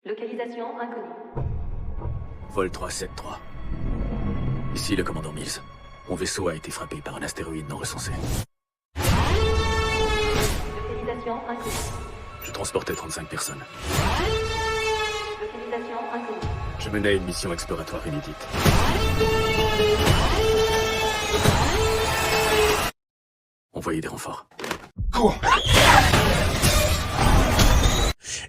Localisation inconnue. Vol 373. Ici le commandant Mills. Mon vaisseau a été frappé par un astéroïde non recensé. Localisation inconnue. Je transportais 35 personnes. Localisation inconnue. Je menais une mission exploratoire inédite. Envoyez des renforts. Cours!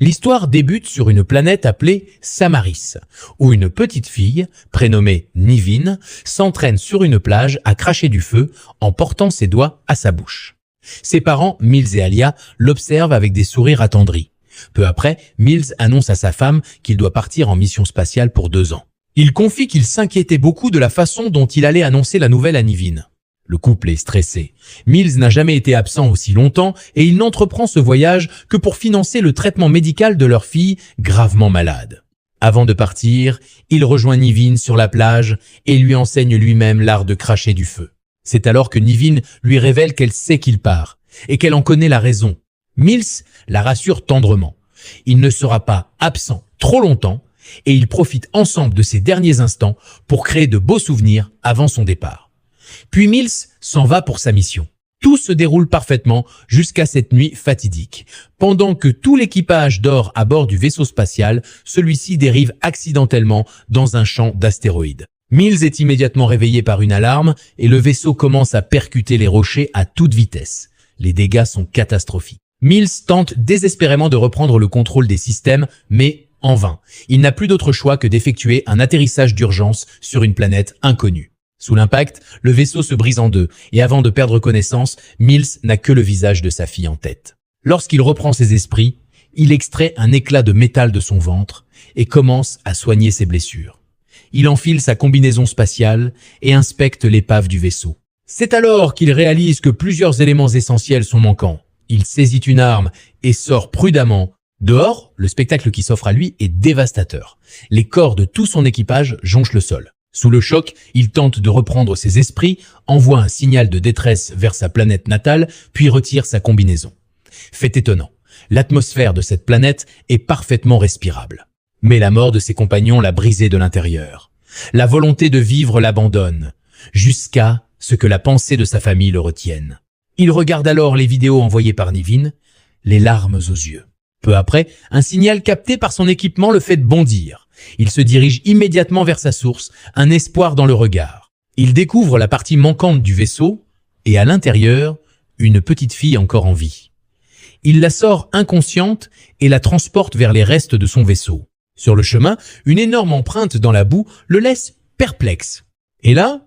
L'histoire débute sur une planète appelée Samaris, où une petite fille, prénommée Nivin, s'entraîne sur une plage à cracher du feu en portant ses doigts à sa bouche. Ses parents, Mills et Alia, l'observent avec des sourires attendris. Peu après, Mills annonce à sa femme qu'il doit partir en mission spatiale pour 2 ans. Il confie qu'il s'inquiétait beaucoup de la façon dont il allait annoncer la nouvelle à Nivin. Le couple est stressé. Mills n'a jamais été absent aussi longtemps et il n'entreprend ce voyage que pour financer le traitement médical de leur fille gravement malade. Avant de partir, il rejoint Nivin sur la plage et lui enseigne lui-même l'art de cracher du feu. C'est alors que Nivin lui révèle qu'elle sait qu'il part et qu'elle en connaît la raison. Mills la rassure tendrement. Il ne sera pas absent trop longtemps et ils profitent ensemble de ces derniers instants pour créer de beaux souvenirs avant son départ. Puis Mills s'en va pour sa mission. Tout se déroule parfaitement jusqu'à cette nuit fatidique. Pendant que tout l'équipage dort à bord du vaisseau spatial, celui-ci dérive accidentellement dans un champ d'astéroïdes. Mills est immédiatement réveillé par une alarme et le vaisseau commence à percuter les rochers à toute vitesse. Les dégâts sont catastrophiques. Mills tente désespérément de reprendre le contrôle des systèmes, mais en vain. Il n'a plus d'autre choix que d'effectuer un atterrissage d'urgence sur une planète inconnue. Sous l'impact, le vaisseau se brise en deux et avant de perdre connaissance, Mills n'a que le visage de sa fille en tête. Lorsqu'il reprend ses esprits, il extrait un éclat de métal de son ventre et commence à soigner ses blessures. Il enfile sa combinaison spatiale et inspecte l'épave du vaisseau. C'est alors qu'il réalise que plusieurs éléments essentiels sont manquants. Il saisit une arme et sort prudemment. Dehors, le spectacle qui s'offre à lui est dévastateur. Les corps de tout son équipage jonchent le sol. Sous le choc, il tente de reprendre ses esprits, envoie un signal de détresse vers sa planète natale, puis retire sa combinaison. Fait étonnant, l'atmosphère de cette planète est parfaitement respirable. Mais la mort de ses compagnons l'a brisé de l'intérieur. La volonté de vivre l'abandonne, jusqu'à ce que la pensée de sa famille le retienne. Il regarde alors les vidéos envoyées par Nivin, les larmes aux yeux. Peu après, un signal capté par son équipement le fait bondir. Il se dirige immédiatement vers sa source, un espoir dans le regard. Il découvre la partie manquante du vaisseau et à l'intérieur, une petite fille encore en vie. Il la sort inconsciente et la transporte vers les restes de son vaisseau. Sur le chemin, une énorme empreinte dans la boue le laisse perplexe. Et là,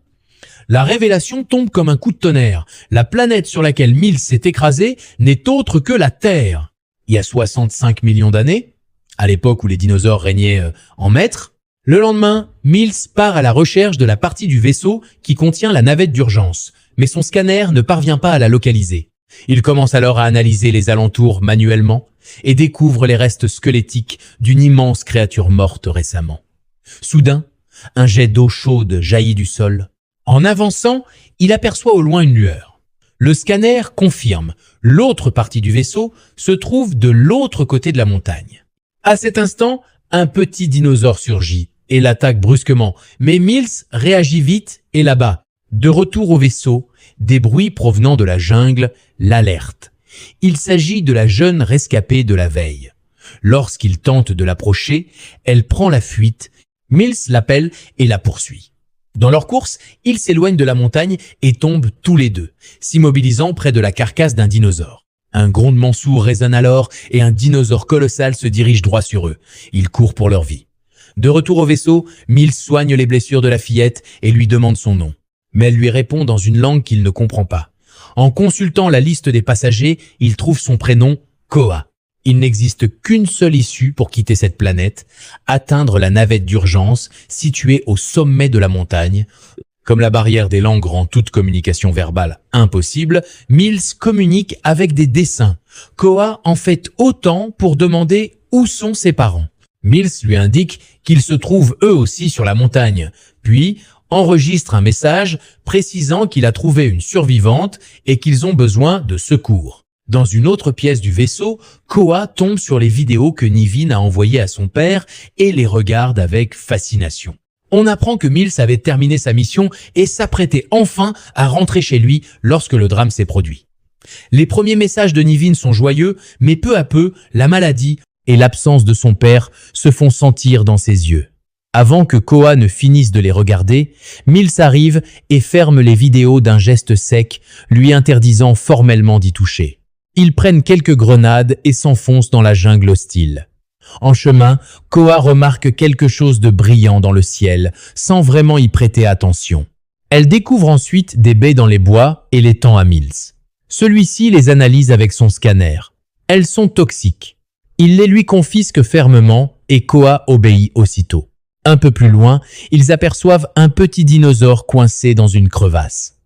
la révélation tombe comme un coup de tonnerre. La planète sur laquelle Mills s'est écrasé n'est autre que la Terre. Il y a 65 millions d'années, à l'époque où les dinosaures régnaient en maître. Le lendemain, Mills part à la recherche de la partie du vaisseau qui contient la navette d'urgence, mais son scanner ne parvient pas à la localiser. Il commence alors à analyser les alentours manuellement et découvre les restes squelettiques d'une immense créature morte récemment. Soudain, un jet d'eau chaude jaillit du sol. En avançant, il aperçoit au loin une lueur. Le scanner confirme, l'autre partie du vaisseau se trouve de l'autre côté de la montagne. À cet instant, un petit dinosaure surgit et l'attaque brusquement, mais Mills réagit vite et l'abat. De retour au vaisseau, des bruits provenant de la jungle l'alertent. Il s'agit de la jeune rescapée de la veille. Lorsqu'il tente de l'approcher, elle prend la fuite. Mills l'appelle et la poursuit. Dans leur course, ils s'éloignent de la montagne et tombent tous les deux, s'immobilisant près de la carcasse d'un dinosaure. Un grondement sourd résonne alors et un dinosaure colossal se dirige droit sur eux. Ils courent pour leur vie. De retour au vaisseau, Mills soigne les blessures de la fillette et lui demande son nom. Mais elle lui répond dans une langue qu'il ne comprend pas. En consultant la liste des passagers, il trouve son prénom Koa. Il n'existe qu'une seule issue pour quitter cette planète, atteindre la navette d'urgence située au sommet de la montagne. Comme la barrière des langues rend toute communication verbale impossible, Mills communique avec des dessins. Koa en fait autant pour demander où sont ses parents. Mills lui indique qu'ils se trouvent eux aussi sur la montagne, puis enregistre un message précisant qu'il a trouvé une survivante et qu'ils ont besoin de secours. Dans une autre pièce du vaisseau, Koa tombe sur les vidéos que Nivin a envoyées à son père et les regarde avec fascination. On apprend que Mills avait terminé sa mission et s'apprêtait enfin à rentrer chez lui lorsque le drame s'est produit. Les premiers messages de Nivin sont joyeux, mais peu à peu, la maladie et l'absence de son père se font sentir dans ses yeux. Avant que Koa ne finisse de les regarder, Mills arrive et ferme les vidéos d'un geste sec, lui interdisant formellement d'y toucher. Ils prennent quelques grenades et s'enfoncent dans la jungle hostile. En chemin, Koa remarque quelque chose de brillant dans le ciel, sans vraiment y prêter attention. Elle découvre ensuite des baies dans les bois et les tend à Mills. Celui-ci les analyse avec son scanner. Elles sont toxiques. Il les lui confisque fermement et Koa obéit aussitôt. Un peu plus loin, ils aperçoivent un petit dinosaure coincé dans une crevasse.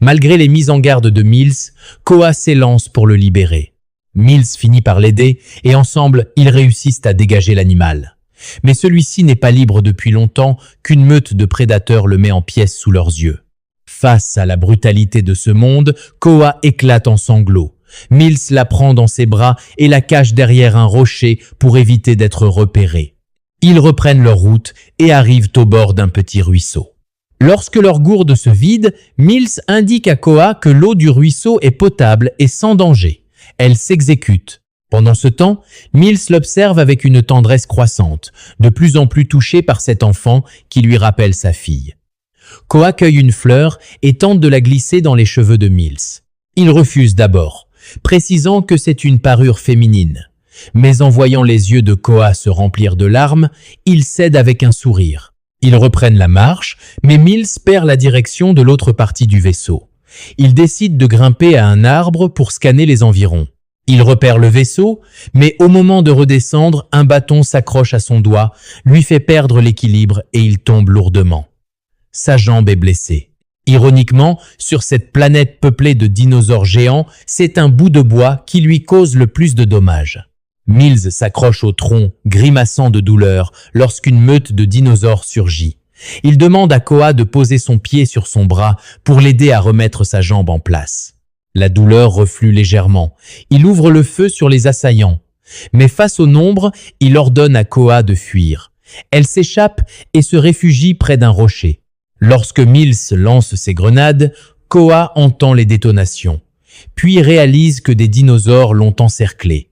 Malgré les mises en garde de Mills, Koa s'élance pour le libérer. Mills finit par l'aider et ensemble, ils réussissent à dégager l'animal. Mais celui-ci n'est pas libre depuis longtemps qu'une meute de prédateurs le met en pièces sous leurs yeux. Face à la brutalité de ce monde, Koa éclate en sanglots. Mills la prend dans ses bras et la cache derrière un rocher pour éviter d'être repéré. Ils reprennent leur route et arrivent au bord d'un petit ruisseau. Lorsque leur gourde se vide, Mills indique à Koa que l'eau du ruisseau est potable et sans danger. Elle s'exécute. Pendant ce temps, Mills l'observe avec une tendresse croissante, de plus en plus touché par cet enfant qui lui rappelle sa fille. Koa cueille une fleur et tente de la glisser dans les cheveux de Mills. Il refuse d'abord, précisant que c'est une parure féminine. Mais en voyant les yeux de Koa se remplir de larmes, il cède avec un sourire. Ils reprennent la marche, mais Mills perd la direction de l'autre partie du vaisseau. Il décide de grimper à un arbre pour scanner les environs. Il repère le vaisseau, mais au moment de redescendre, un bâton s'accroche à son doigt, lui fait perdre l'équilibre et il tombe lourdement. Sa jambe est blessée. Ironiquement, sur cette planète peuplée de dinosaures géants, c'est un bout de bois qui lui cause le plus de dommages. Mills s'accroche au tronc, grimaçant de douleur, lorsqu'une meute de dinosaures surgit. Il demande à Koa de poser son pied sur son bras pour l'aider à remettre sa jambe en place. La douleur reflue légèrement. Il ouvre le feu sur les assaillants. Mais face au nombre, il ordonne à Koa de fuir. Elle s'échappe et se réfugie près d'un rocher. Lorsque Mills lance ses grenades, Koa entend les détonations, puis réalise que des dinosaures l'ont encerclée.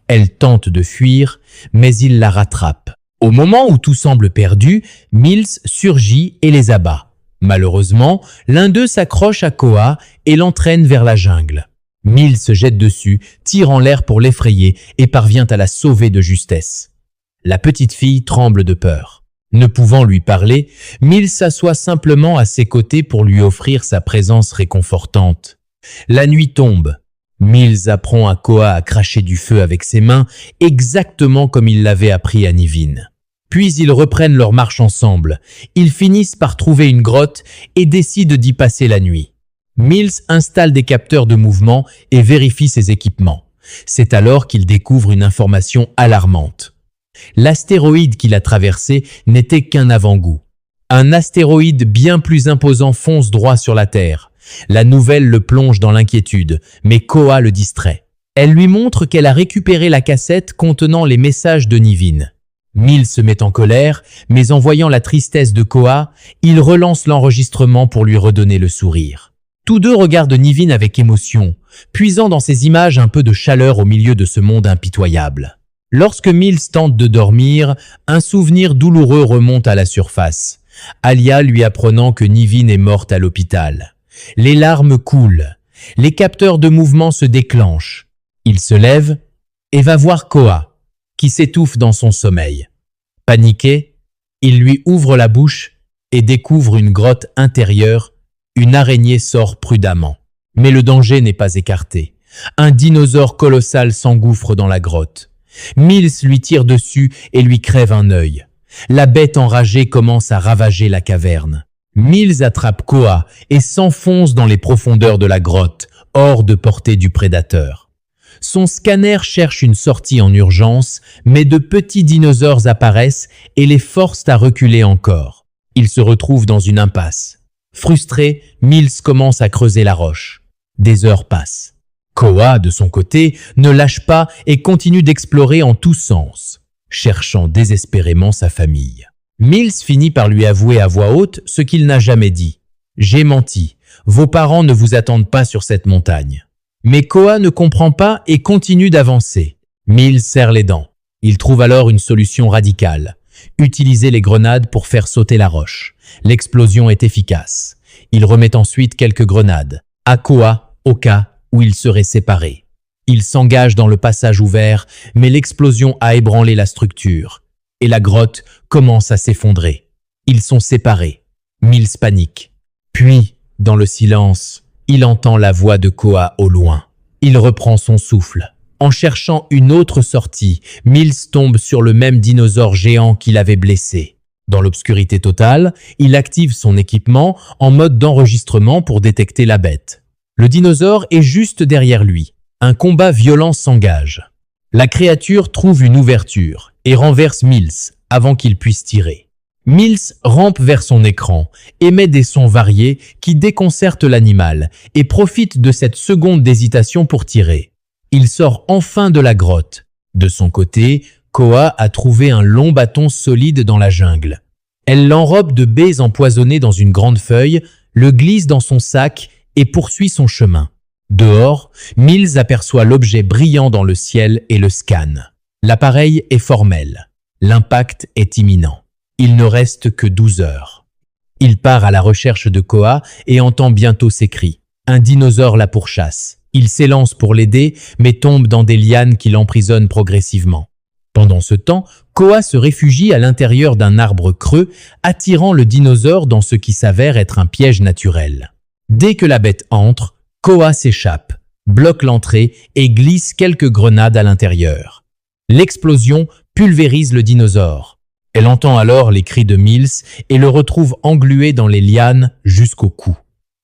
Elle tente de fuir, mais il la rattrape. Au moment où tout semble perdu, Mills surgit et les abat. Malheureusement, l'un d'eux s'accroche à Koa et l'entraîne vers la jungle. Mills se jette dessus, tire en l'air pour l'effrayer et parvient à la sauver de justesse. La petite fille tremble de peur. Ne pouvant lui parler, Mills s'assoit simplement à ses côtés pour lui offrir sa présence réconfortante. La nuit tombe. Mills apprend à Koa à cracher du feu avec ses mains, exactement comme il l'avait appris à Nivin. Puis ils reprennent leur marche ensemble. Ils finissent par trouver une grotte et décident d'y passer la nuit. Mills installe des capteurs de mouvement et vérifie ses équipements. C'est alors qu'il découvre une information alarmante. L'astéroïde qu'il a traversé n'était qu'un avant-goût. Un astéroïde bien plus imposant fonce droit sur la Terre. La nouvelle le plonge dans l'inquiétude, mais Koa le distrait. Elle lui montre qu'elle a récupéré la cassette contenant les messages de Nivin. Mills se met en colère, mais en voyant la tristesse de Koa, il relance l'enregistrement pour lui redonner le sourire. Tous deux regardent Nivin avec émotion, puisant dans ces images un peu de chaleur au milieu de ce monde impitoyable. Lorsque Mills tente de dormir, un souvenir douloureux remonte à la surface. Alia lui apprenant que Nivin est morte à l'hôpital. Les larmes coulent. Les capteurs de mouvement se déclenchent. Il se lève et va voir Koa, qui s'étouffe dans son sommeil. Paniqué, il lui ouvre la bouche et découvre une grotte intérieure. Une araignée sort prudemment. Mais le danger n'est pas écarté. Un dinosaure colossal s'engouffre dans la grotte. Mills lui tire dessus et lui crève un œil. La bête enragée commence à ravager la caverne. Mills attrape Koa et s'enfonce dans les profondeurs de la grotte, hors de portée du prédateur. Son scanner cherche une sortie en urgence, mais de petits dinosaures apparaissent et les forcent à reculer encore. Il se retrouve dans une impasse. Frustré, Mills commence à creuser la roche. Des heures passent. Koa, de son côté, ne lâche pas et continue d'explorer en tous sens, cherchant désespérément sa famille. Mills finit par lui avouer à voix haute ce qu'il n'a jamais dit. « J'ai menti. Vos parents ne vous attendent pas sur cette montagne. » Mais Koa ne comprend pas et continue d'avancer. Mills serre les dents. Il trouve alors une solution radicale. Utiliser les grenades pour faire sauter la roche. L'explosion est efficace. Il remet ensuite quelques grenades à Koa au cas où ils seraient séparés. Il s'engage dans le passage ouvert, mais l'explosion a ébranlé la structure et la grotte commence à s'effondrer. Ils sont séparés. Mills panique. Puis, dans le silence, il entend la voix de Koa au loin. Il reprend son souffle. En cherchant une autre sortie, Mills tombe sur le même dinosaure géant qu'il avait blessé. Dans l'obscurité totale, il active son équipement en mode d'enregistrement pour détecter la bête. Le dinosaure est juste derrière lui. Un combat violent s'engage. La créature trouve une ouverture et renverse Mills avant qu'il puisse tirer. Mills rampe vers son écran, émet des sons variés qui déconcertent l'animal et profite de cette seconde d'hésitation pour tirer. Il sort enfin de la grotte. De son côté, Koa a trouvé un long bâton solide dans la jungle. Elle l'enrobe de baies empoisonnées dans une grande feuille, le glisse dans son sac et poursuit son chemin. Dehors, Mills aperçoit l'objet brillant dans le ciel et le scanne. L'appareil est formel. L'impact est imminent. Il ne reste que 12 heures. Il part à la recherche de Koa et entend bientôt ses cris. Un dinosaure la pourchasse. Il s'élance pour l'aider, mais tombe dans des lianes qui l'emprisonnent progressivement. Pendant ce temps, Koa se réfugie à l'intérieur d'un arbre creux, attirant le dinosaure dans ce qui s'avère être un piège naturel. Dès que la bête entre, Koa s'échappe, bloque l'entrée et glisse quelques grenades à l'intérieur. L'explosion pulvérise le dinosaure. Elle entend alors les cris de Mills et le retrouve englué dans les lianes jusqu'au cou.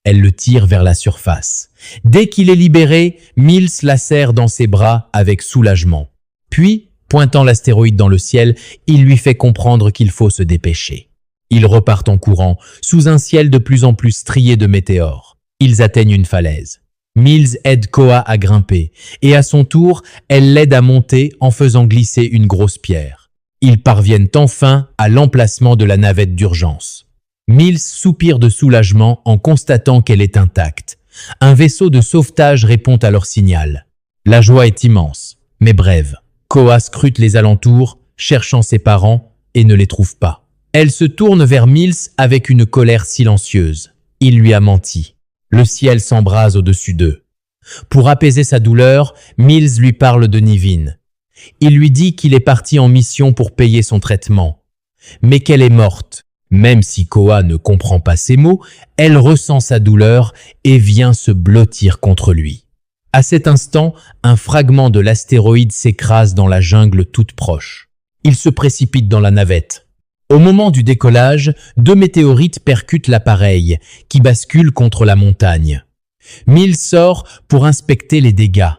Elle le tire vers la surface. Dès qu'il est libéré, Mills la serre dans ses bras avec soulagement. Puis, pointant l'astéroïde dans le ciel, il lui fait comprendre qu'il faut se dépêcher. Ils repartent en courant, sous un ciel de plus en plus strié de météores. Ils atteignent une falaise. Mills aide Koa à grimper, et à son tour, elle l'aide à monter en faisant glisser une grosse pierre. Ils parviennent enfin à l'emplacement de la navette d'urgence. Mills soupire de soulagement en constatant qu'elle est intacte. Un vaisseau de sauvetage répond à leur signal. La joie est immense, mais brève. Koa scrute les alentours, cherchant ses parents, et ne les trouve pas. Elle se tourne vers Mills avec une colère silencieuse. Il lui a menti. Le ciel s'embrase au-dessus d'eux. Pour apaiser sa douleur, Mills lui parle de Nivin. Il lui dit qu'il est parti en mission pour payer son traitement, mais qu'elle est morte. Même si Koa ne comprend pas ces mots, elle ressent sa douleur et vient se blottir contre lui. À cet instant, un fragment de l'astéroïde s'écrase dans la jungle toute proche. Il se précipite dans la navette. Au moment du décollage, 2 météorites percutent l'appareil, qui bascule contre la montagne. Mills sort pour inspecter les dégâts.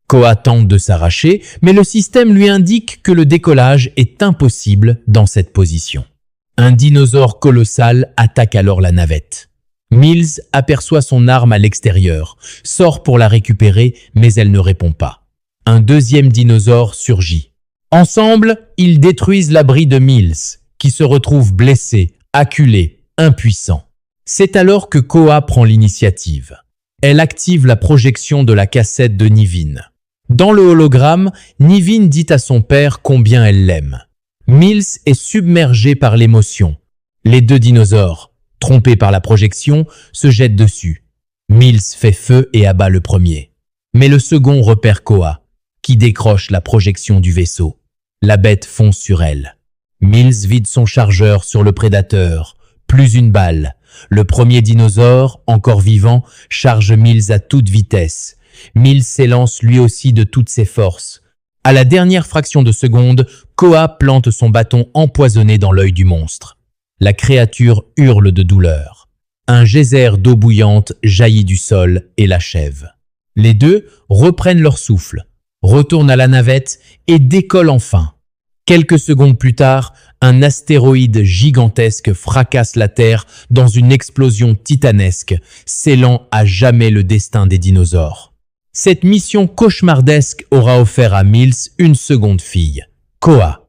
Koa tente de s'arracher, mais le système lui indique que le décollage est impossible dans cette position. Un dinosaure colossal attaque alors la navette. Mills aperçoit son arme à l'extérieur, sort pour la récupérer, mais elle ne répond pas. Un deuxième dinosaure surgit. Ensemble, ils détruisent l'abri de Mills, qui se retrouve blessé, acculé, impuissant. C'est alors que Koa prend l'initiative. Elle active la projection de la cassette de Nivin. Dans le hologramme, Nivin dit à son père combien elle l'aime. Mills est submergé par l'émotion. Les 2 dinosaures, trompés par la projection, se jettent dessus. Mills fait feu et abat le premier. Mais le second repère Koa, qui décroche la projection du vaisseau. La bête fonce sur elle. Mills vide son chargeur sur le prédateur, plus une balle. Le premier dinosaure, encore vivant, charge Mills à toute vitesse. Mills s'élance lui aussi de toutes ses forces. À la dernière fraction de seconde, Koa plante son bâton empoisonné dans l'œil du monstre. La créature hurle de douleur. Un geyser d'eau bouillante jaillit du sol et l'achève. Les 2 reprennent leur souffle, retournent à la navette et décollent enfin. Quelques secondes plus tard, un astéroïde gigantesque fracasse la Terre dans une explosion titanesque, scellant à jamais le destin des dinosaures. Cette mission cauchemardesque aura offert à Mills une seconde fille, Koa.